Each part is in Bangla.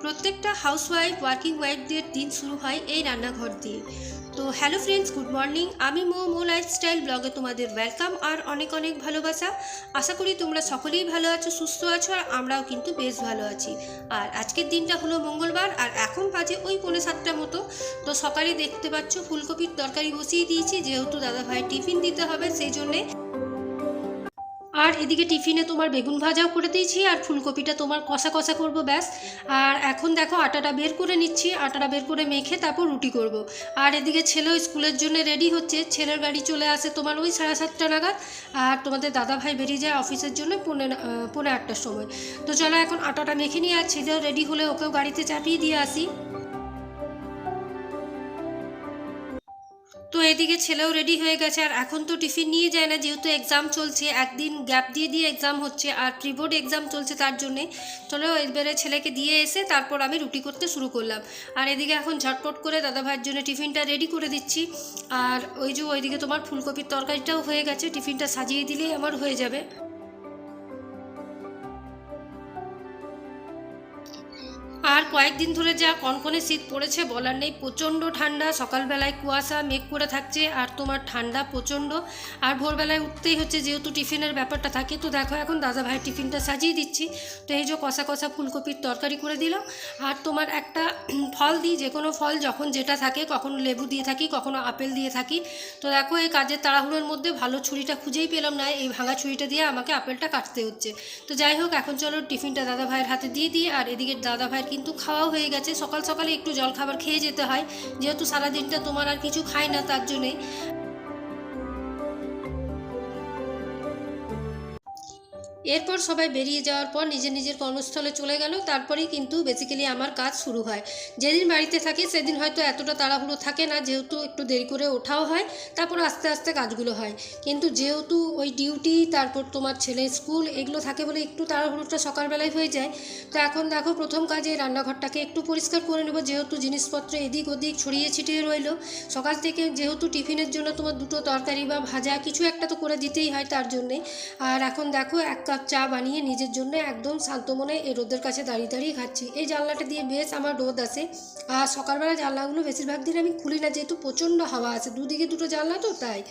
প্রত্যেকটা হাউসওয়াইফ ওয়ার্কিং ওয়াইফদের দিন শুরু হয় এই রান্নাঘর দিয়ে। তো হ্যালো ফ্রেন্ডস, গুড মর্নিং। আমি মো লাইফস্টাইল ব্লগে তোমাদের ওয়েলকাম আর অনেক অনেক ভালোবাসা। আশা করি তোমরা সকলেই ভালো আছো, সুস্থ আছো, আর আমরাও কিন্তু বেশ ভালো আছি। আর আজকের দিনটা হলো মঙ্গলবার, আর এখন বাজে ওই 6:45 মতো। তো সকালে দেখতে পাচ্ছ ফুলকপির তরকারি বসিয়ে দিয়েছি, যেহেতু দাদা ভাইয়ের টিফিন দিতে হবে সেই জন্যে। আর এদিকে টিফিনে তোমার বেগুন ভাজাও করে দিয়েছি, আর ফুলকপিটা তোমার কষা কষা করবো ব্যাস। আর এখন দেখো আটাটা বের করে নিচ্ছি, আটাটা বের করে মেখে তারপর রুটি করব। আর এদিকে ছেলেও স্কুলের জন্য রেডি হচ্ছে, ছেলের গাড়ি চলে আসে তোমার ওই 7:30 নাগাদ। আর তোমাদের দাদা ভাই বেরিয়ে যায় অফিসের জন্য পৌনে 8টার সময়। তো চলো এখন আটাটা মেখে নিয়ে, আর ছেলেও রেডি হলে ওকেও গাড়িতে চাপিয়ে দিয়ে আসি। তো এদিকে ছেলেও রেডি হয়ে গেছে, আর এখন তো টিফিন নিয়ে যায় না, যেহেতু এক্সাম চলছে, একদিন গ্যাপ দিয়ে দিয়ে এক্সাম হচ্ছে, আর প্রিবোর্ড এক্সাম চলছে তার জন্যে। চলো এবারে ছেলেকে দিয়ে এসে তারপর আমি রুটি করতে শুরু করলাম। আর এদিকে এখন ঝটপট করে দাদা ভাইয়ের জন্য টিফিনটা রেডি করে দিচ্ছি। আর ওইদিকে তোমার ফুলকপির তরকারিটাও হয়ে গেছে, টিফিনটা সাজিয়ে দিলেই আমার হয়ে যাবে। আর কয়েকদিন ধরে যা কনকনে শীত পড়েছে বলার নেই, প্রচণ্ড ঠান্ডা, সকালবেলায় কুয়াশা মেঘ করে থাকছে, আর তোমার ঠান্ডা প্রচণ্ড। আর ভোরবেলায় উঠতেই হচ্ছে, যেহেতু টিফিনের ব্যাপারটা থাকে। তো দেখো এখন দাদা ভাইয়ের টিফিনটা সাজিয়ে দিচ্ছি। তো এই যে কষা কষা ফুলকপির তরকারি করে দিলাম। আর তোমার একটা ফল দিই, যে কোনো ফল যখন যেটা থাকে, কখনো লেবু দিয়ে থাকি, কখনো আপেল দিয়ে থাকি। তো দেখো এই কাজের তাড়াহুড়োর মধ্যে ভালো ছুরিটা খুঁজেই পেলাম না, এই ভাঙা ছুরিটা দিয়ে আমাকে আপেলটা কাটতে হচ্ছে। তো যাই হোক, এখন চলো টিফিনটা দাদা ভাইয়ের হাতে দিয়ে দিই। আর এদিকে দাদা ভাইয়ের কিন্তু খাওয়া হয়ে গেছে, সকাল সকালে একটু জলখাবার খেয়ে যেতে হয়, যেহেতু সারাদিনটা তোমার আর কিছু খাই না তার জন্যেই। এরপর সবাই বেরিয়ে যাওয়ার পর নিজের নিজের কর্মস্থলে চলে গেল, তারপরেই কিন্তু বেসিক্যালি আমার কাজ শুরু হয়। যেদিন বাড়িতে থাকি সেদিন হয়তো এতটা তাড়াহুড়ো থাকে না, যেহেতু একটু দেরি করে ওঠাও হয়, তারপর আস্তে আস্তে কাজগুলো হয়। কিন্তু যেহেতু ওই ডিউটি, তারপর তোমার ছেলের স্কুল, এগুলো থাকে বলে একটু তাড়াহুড়োটা সকালবেলায় হয়ে যায়। তো এখন দেখো প্রথম কাজে রান্নাঘরটাকে একটু পরিষ্কার করে নেবো, যেহেতু জিনিসপত্র এদিক ওদিক ছড়িয়ে ছিটিয়ে রইলো। সকাল থেকে যেহেতু টিফিনের জন্য তোমার দুটো তরকারি বা ভাজা কিছু একটা তো করে দিতেই হয় তার জন্যে। আর এখন দেখো 1 কাপ চা বানিয়ে নিজের জন্য একদম শান্ত মনে এই রোদের কাছে দাঁড়িয়ে দাঁড়িয়ে খাচ্ছি। এই জানলাটা দিয়ে বেশ আমার রোদ আসে, আর সকালবেলা জানলাগুলো বেশিরভাগ দিন আমি খুলি না, যেহেতু প্রচণ্ড হাওয়া আসে, দুদিকে দুটো জানলা তো তাই।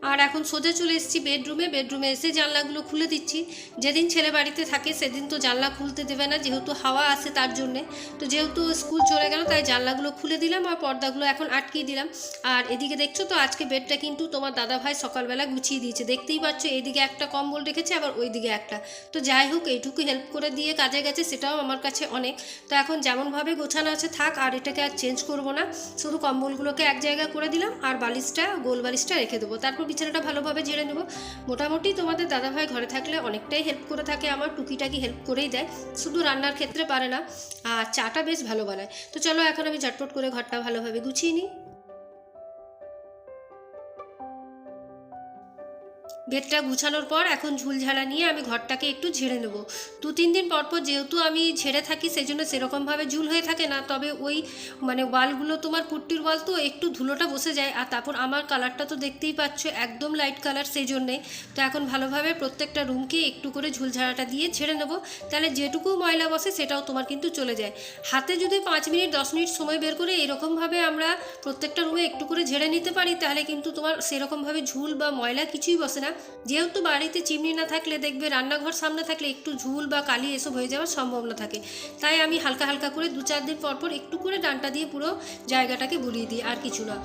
আর এখন সোজা চলে এসেছি বেডরুমে এসে জানলাগুলো খুলে দিচ্ছি। যেদিন ছেলে বাড়িতে থাকে সেদিন তো জানলা খুলতে দেবে না, যেহেতু হাওয়া আসে তার জন্যে। তো যেহেতু স্কুল চলে গেল তাই জানলাগুলো খুলে দিলাম, আর পর্দাগুলো এখন আটকিয়ে দিলাম। আর এদিকে দেখছো তো আজকে বেডটা কিন্তু তোমার দাদা ভাই সকালবেলা গুছিয়ে দিয়েছে, দেখতেই পাচ্ছ। এইদিকে একটা কম্বল রেখেছে, আবার ওইদিকে একটা। তো যাই হোক, এইটুকু হেল্প করে দিয়ে কাজে গেছে, সেটাও আমার কাছে অনেক। তো এখন যেমনভাবে গোছানো আছে থাক, আর এটাকে আর চেঞ্জ করব না, শুধু কম্বলগুলোকে এক জায়গায় করে দিলাম, আর বালিশটা, গোল বালিশটা রেখে দেবো। তারপর বিছানাটা ভালোভাবে ঝেড়ে নেবো। মোটামুটি তোমাদের দাদাভাই ঘরে থাকলে অনেকটাই হেল্প করে থাকে, আমার টুকিটাকি হেল্প করেই দেয়, শুধু রান্নার ক্ষেত্রে পারে না। আর চাটা বেশ ভালো বানায়। তো চলো এখন আমি ঝটপট করে ঘরটা ভালোভাবে গুছিয়ে নিই। বেডটা গুছানোর পর এখন ঝুলঝাড়া নিয়ে আমি ঘরটাকে একটু ঝেড়ে নেব। 2-3 দিন পর পর যেহেতু আমি ঝেড়ে থাকি, সেই জন্য সেরকমভাবে ঝুল হয়ে থাকে না, তবে ওই ওয়ালগুলো তোমার পুট্টির ওয়াল, তো একটু ধুলোটা বসে যায়। আর তারপর আমার কালারটা তো দেখতেই পাচ্ছ, একদম লাইট কালার, সেই জন্যে। তো এখন ভালোভাবে প্রত্যেকটা রুমকে একটু করে ঝুলঝাড়াটা দিয়ে ঝেড়ে নেব, তাহলে যেটুকু ময়লা বসে সেটাও তোমার কিন্তু চলে যায়। হাতে যদি 5 মিনিট 10 মিনিট সময় বের করে এরকমভাবে আমরা প্রত্যেকটা রুমে একটু করে ঝেড়ে নিতে পারি, তাহলে কিন্তু তোমার সেরকমভাবে ঝুল বা ময়লা কিছুই বসে না। যেহেতু বাড়িতে চিমনি না থাকলে দেখবে, রান্নাঘর সামনে থাকলে একটু ঝুল বা কালি এসব হয়ে যাওয়ার সম্ভাবনা থাকে। তাই আমি হালকা হালকা করে 2-4 দিন পর পর একটু করে ডান্টা দিয়ে পুরো জায়গাটাকে বুলিয়ে দিই, আর কিছু না।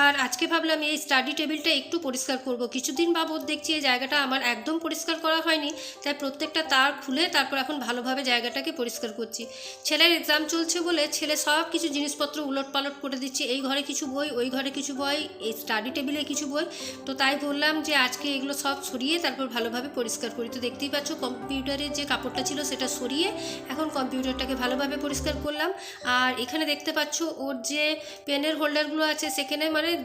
আর আজকে ভাবলাম এই স্টাডি টেবিলটা একটু পরিষ্কার করব। কিছুদিন বাবদ দেখছি এই জায়গাটা আমার একদম পরিষ্কার করা হয়নি, তাই প্রত্যেকটা তার খুলে তারপর এখন ভালোভাবে জায়গাটাকে পরিষ্কার করছি। ছেলের এক্সাম চলছে বলে ছেলে সব কিছু জিনিসপত্র উলট পালট করে দিচ্ছে, এই ঘরে কিছু বই, ওই ঘরে কিছু বই, এই স্টাডি টেবিলে কিছু বই। তো তাই বললাম যে আজকে এগুলো সব সরিয়ে তারপর ভালোভাবে পরিষ্কার করি। তো দেখতেই পাচ্ছ কম্পিউটারের যে কাপড়টা ছিল সেটা সরিয়ে এখন কম্পিউটারটাকে ভালোভাবে পরিষ্কার করলাম। আর এখানে দেখতে পাচ্ছ ওর যে পেনের হোল্ডারগুলো আছে, সেখানে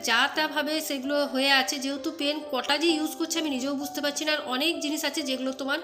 যা তাভাবে সেগুলো হয়ে আছে, যেহেতু পেন কটা যে ইউজ করছে আমি নিজেও বুঝতে পারছি না, আর অনেক জিনিস আছে যেগুলো তোমার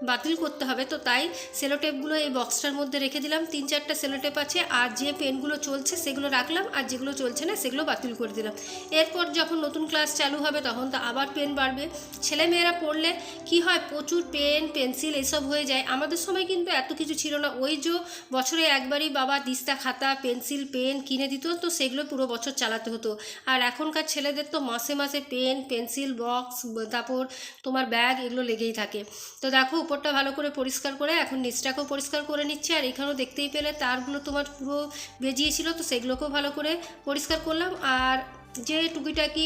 বাতিল করতে হবে। তো তাই সেলোটেপগুলো এই বক্সটার মধ্যে রেখে দিলাম, 3-4টা সেলোটেপ আছে, আর যে পেনগুলো চলছে সেগুলো রাখলাম, আর যেগুলো চলছে না সেগুলো বাতিল করে দিলাম। এরপর যখন নতুন ক্লাস চালু হবে তখন তো আবার পেন বাড়বে। ছেলেমেয়েরা পড়লে কি হয়, প্রচুর পেন পেন্সিল এসব হয়ে যায়। আমাদের সময় কিন্তু এত কিছু ছিল না, ওই যে বছরে একবারই বাবা দিস্তা খাতা পেন্সিল পেন কিনে দিত, তো সেগুলো পুরো বছর চালাতে হতো। আর এখনকার ছেলেদের তো মাসে মাসে পেন পেন্সিল বক্স, তারপর তোমার ব্যাগ, এগুলো লেগেই থাকে। তো দেখো উপরটা ভালো করে পরিষ্কার করে এখন নিচটাকেও পরিষ্কার করে নিচ্ছি। আর এখানেও দেখতেই পেলে তারগুলো তোমার পুরো বেজিয়েছিল, তো সেগুলোকেও ভালো করে পরিষ্কার করলাম। আর যে টুকিটাকি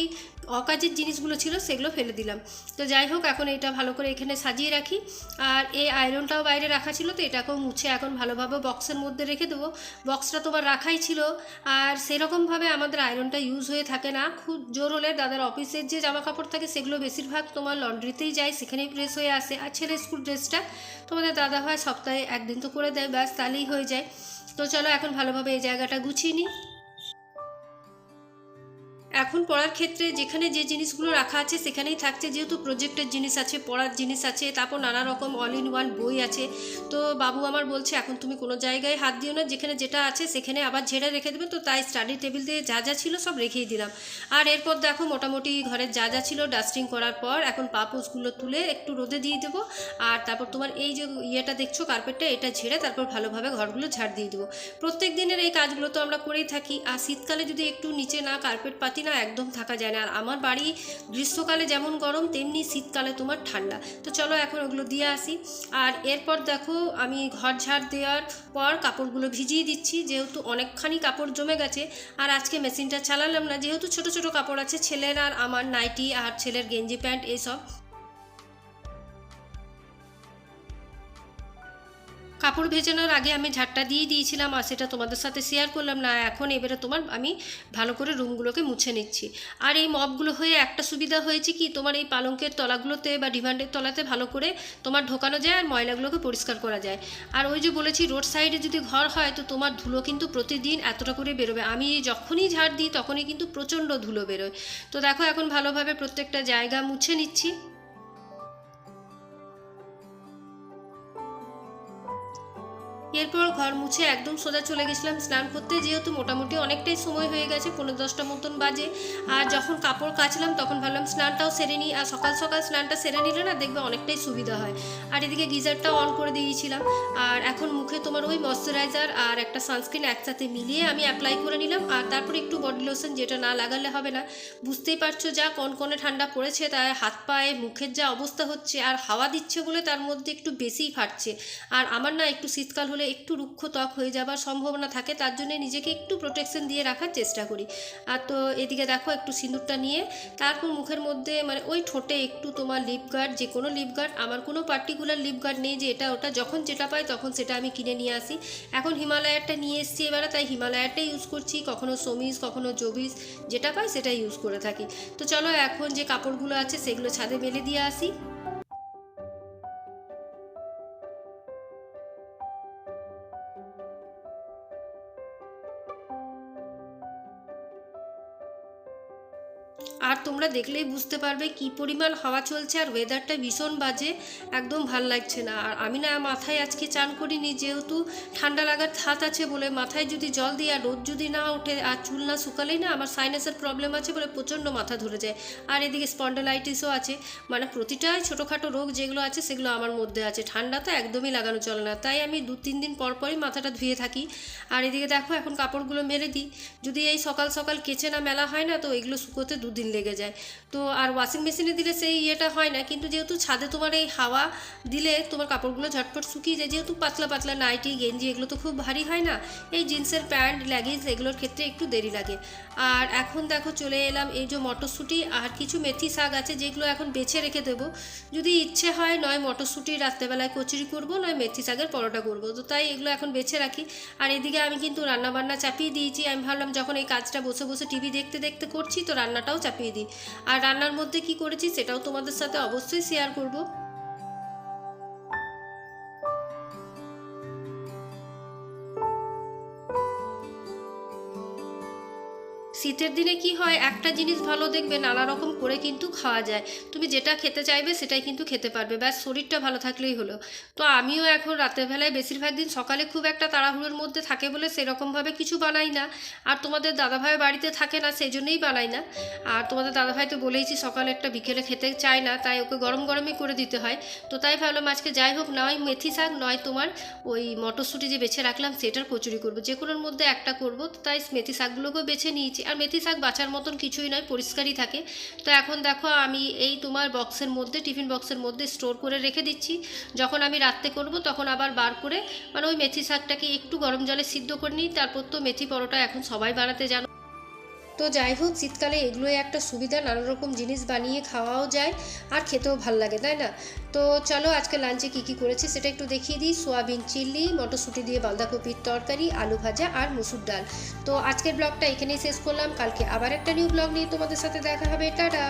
অকাজের জিনিসগুলো ছিল সেগুলো ফেলে দিলাম। তো যাই হোক, এখন এটা ভালো করে এখানে সাজিয়ে রাখি। আর এই আয়রনটাও বাইরে রাখা ছিল, তো এটাকেও মুছে এখন ভালোভাবে বক্সের মধ্যে রেখে দেবো। বক্সটা তোমার রাখাই ছিল, আর সেরকমভাবে আমাদের আয়রনটা ইউজ হয়ে থাকে না। খুব জোর হলে দাদার অফিসের যে জামা কাপড় থাকে সেগুলো বেশিরভাগ তোমার লন্ড্রিতেই যায়, সেখানেই প্রেস হয়ে আসে। আর ছেলের স্কুল ড্রেসটা তোমাদের দাদা হয় সপ্তাহে একদিন তো করে দেয়, ব্যাস তাহলেই হয়ে যায়। তো চলো এখন ভালোভাবে এই জায়গাটা গুছিয়ে নিই। এখন পড়ার ক্ষেত্রে যেখানে যে জিনিসগুলো রাখা আছে সেখানেই থাকছে, যেহেতু প্রজেক্টের জিনিস আছে, পড়ার জিনিস আছে, তারপর নানা রকম অল ইন ওয়ান বই আছে। তো বাবু আমার বলছে এখন তুমি কোনো জায়গায় হাত দিও না, যেখানে যেটা আছে সেখানে আবার ঝেড়ে রেখে দেবে। তো তাই স্টাডি টেবিল দিয়ে যা যা ছিল সব রেখেই দিলাম। আর এরপর দেখো মোটামুটি ঘরের যা যা ছিল ডাস্টিং করার পর এখন পাপোশগুলো তুলে একটু রোদে দিয়ে দেবো। আর তারপর তোমার এই যে ইয়েটা দেখছো কার্পেটটা, এটা ঝেড়ে তারপর ভালোভাবে ঘরগুলো ঝাড় দিয়ে দেবো। প্রত্যেক দিনের এই কাজগুলো তো আমরা করেই থাকি। আর শীতকালে যদি একটু নিচে না কার্পেট পাতি না, একদম থাকা যায় না। আর আমার বাড়ি গ্রীষ্মকালে যেমন গরম তেমনি শীতকালে তোমার ঠান্ডা। তো চলো এখন ওগুলো দিয়ে আসি। আর এরপর দেখো আমি ঘর ঝাড় দেওয়ার পর কাপড়গুলো ভিজিয়ে দিচ্ছি, যেহেতু অনেকখানি কাপড় জমে গেছে। আর আজকে মেশিনটা চালালাম না, যেহেতু ছোট ছোট কাপড় আছে, ছেলের আর আমার নাইটি আর ছেলের গেঞ্জি প্যান্ট এইসব। কাপড় ভেজানোর আগে আমি ঝাড়টা দিয়ে দিয়েছিলাম, আর সেটা তোমাদের সাথে শেয়ার করলাম না। এখন এবারে তোমার আমি ভালো করে রুমগুলোকে মুছে নিচ্ছি। আর এই মপগুলো হয়ে একটা সুবিধা হয়েছে কি, তোমার এই পালঙ্কের তলাগুলোতে বা ডিভানের তলাতে ভালো করে তোমার ঢোকানো যায় আর ময়লাগুলোকে পরিষ্কার করা যায়। আর ওই যে বলেছি রোড সাইডে যদি ঘর হয় তো তোমার ধুলো কিন্তু প্রতিদিন এতটা করে বেরোবে। আমি যখনই ঝাড় দিই তখনই কিন্তু প্রচণ্ড ধুলো বেরোয়। তো দেখো এখন ভালোভাবে প্রত্যেকটা জায়গা মুছে নিচ্ছি। এরপর ঘর মুছে একদম সোজা চলে গেছিলাম স্নান করতে, যেহেতু মোটামুটি অনেকটাই সময় হয়ে গেছে, 9:30 মতন বাজে। আর যখন কাপড় কাচলাম তখন ভাবলাম স্নানটাও সেরে নিই, আর সকাল সকাল স্নানটা সেরে নিলে না দেখবে অনেকটাই সুবিধা হয়। আর এদিকে গিজারটাও অন করে দিয়েছিলাম। আর এখন মুখে তোমার ওই ময়শ্চারাইজার আর একটা সানস্ক্রিন একসাথে মিলিয়ে আমি অ্যাপ্লাই করে নিলাম। আর তারপরে একটু বডি লোশন, যেটা না লাগালে হবে না। বুঝতেই পারছো যা কনকনে ঠান্ডা পড়েছে, তাই হাত পায়ে মুখের যা অবস্থা হচ্ছে, আর হাওয়া দিচ্ছে বলে তার মধ্যে একটু বেশিই ফাটছে। আর আমার না একটু শীতকাল হলে একটু রুক্ষ ত্বক হয়ে যাবার সম্ভাবনা থাকে, তার জন্য নিজেকে একটু প্রোটেকশন দিয়ে রাখার চেষ্টা করি। আর তো এদিকে দেখো একটু সিঁদুরটা নিয়ে তারপর মুখের মধ্যে মানে ওই ঠোঁটে একটু তোমার লিপ গার্ড, যে কোনো লিপ গার্ড, আমার কোনো পার্টিকুলার লিপ গার্ড নেই যে এটা ওটা, যখন যেটা পাই তখন সেটা আমি কিনে নিয়ে আসি। এখন হিমালয়ারটা নিয়ে এসেছি এবারে, তাই হিমালয়ারটাই ইউজ করছি, কখনো সমিজ কখনো জবিস, যেটা পাই সেটাই ইউজ করে থাকি। তো চলো এখন যে কাপড়গুলো আছে সেগুলো ছাদে মেলে দিয়ে আসি। আর তোমরা দেখলেই বুঝতে পারবে কি পরিমাণ হাওয়া চলছে, আর ওয়েদারটা ভীষণ বাজে, একদম ভাল লাগছে না। আর আমি না মাথায় আজকে চান করিনি, যেহেতু ঠান্ডা লাগার হাত আছে বলে। মাথায় যদি জল দিই আর রোদ যদি না ওঠে আর চুল না শুকালেই না আমার সাইনাসের প্রবলেম আছে বলে প্রচণ্ড মাথা ধরে যায়। আর এদিকে স্পন্ডেলাইটিসও আছে, মানে প্রতিটাই ছোটোখাটো রোগ যেগুলো আছে সেগুলো আমার মধ্যে আছে। ঠান্ডা তো একদমই লাগানো চলে না, তাই আমি 2-3 দিন পর পরই মাথাটা ধুয়ে থাকি। আর এদিকে দেখো এখন কাপড়গুলো মেলে দিই, যদি এই সকাল সকাল কেচে না মেলা হয় না তো এগুলো শুকোতে 2 দিন লেগে যায়। তো আর ওয়াশিং মেশিনে দিলে সেই ইয়েটা হয় না, কিন্তু যেহেতু ছাদে তোমার এই হাওয়া দিলে তোমার কাপড়গুলো ঝটপট শুকিয়ে যায়, যেহেতু পাতলা পাতলা নাইটি গেঞ্জি এগুলো তো খুব ভারী হয় না। এই জিন্সের প্যান্ট লেগিংস এগুলোর ক্ষেত্রে একটু দেরি লাগে। আর এখন দেখো চলে এলাম এই যে মটরশুঁটি আর কিছু মেথি শাক আছে, যেগুলো এখন বেছে রেখে দেবো। যদি ইচ্ছে হয় নয় মটরশুঁটি রাত্রেবেলায় কচুরি করব, নয় মেথি শাকের পরোটা করব, তো তাই এগুলো এখন বেছে রাখি। আর এদিকে আমি কিন্তু রান্নাবান্না চাপিয়ে দিয়েছি। আমি ভাবলাম যখন এই কাজটা বসে বসে টিভি দেখতে দেখতে করছি তো রান্নাটাও চাপিয়ে দিই। আর রান্নার মধ্যে কি করেছি সেটাও তোমাদের সাথে অবশ্যই শেয়ার করব। শীতের দিনে কি হয়, একটা জিনিস ভালো দেখবে নানা রকম করে কিন্তু খাওয়া যায়। তুমি যেটা খেতে চাইবে সেটাই কিন্তু খেতে পারবে, ব্যাস শরীরটা ভালো থাকলেই হলো। তো আমিও এখন রাতের বেলায় বেশিরভাগ দিন সকালে খুব একটা তাড়াহুড়োর মধ্যে থাকে বলে সেরকমভাবে কিছু বানাই না। আর তোমাদের দাদাভাই বাড়িতে থাকে না, সেই জন্যই বানাই না। আর তোমাদের দাদাভাই তো বলেইছি সকালেরটা বিকেলে খেতে চায় না, তাই ওকে গরম গরমই করে দিতে হয়। তো তাই ভাবলাম আজকে যাই হোক, নয় মেথি শাক নয় তোমার ওই মটরশুঁটি যে বেছে রাখলাম সেটার কচুরি করব, যে কোনোর মধ্যে একটা করব। তো তাই মেথি শাকগুলোকেও বেছে নিয়েছি। আর মেথি শাক বাছার মতন কিছুই নয়, পরিষ্কারই থাকে। তো এখন দেখো আমি এই তোমার বক্সের মধ্যে, টিফিন বক্সের মধ্যে স্টোর করে রেখে দিচ্ছি। যখন আমি রাত্রে করব তখন আবার বার করে মানে ওই মেথি শাকটাকে একটু গরম জলে সিদ্ধ করে নিই। তারপর তো মেথি পরোটা এখন সবাই বানাতে জানো। তো যাই হোক, শীতকালে এগুলোই একটা সুবিধা, নানা রকম জিনিস বানিয়ে খাওয়াও যায় আর খেতেও ভাল লাগে, তাই না? তো চলো আজকে লাঞ্চে কী কী করেছি সেটা একটু দেখিয়ে দিই। সোয়াবিন চিল্লি, মটরশুঁটি দিয়ে বাঁধাকপির তরকারি, আলু ভাজা আর মুসুর ডাল। তো আজকের ব্লগটা এখানেই শেষ করলাম। কালকে আবার একটা নিউ ব্লগ নিয়ে তোমাদের সাথে দেখা হবে। টাটা।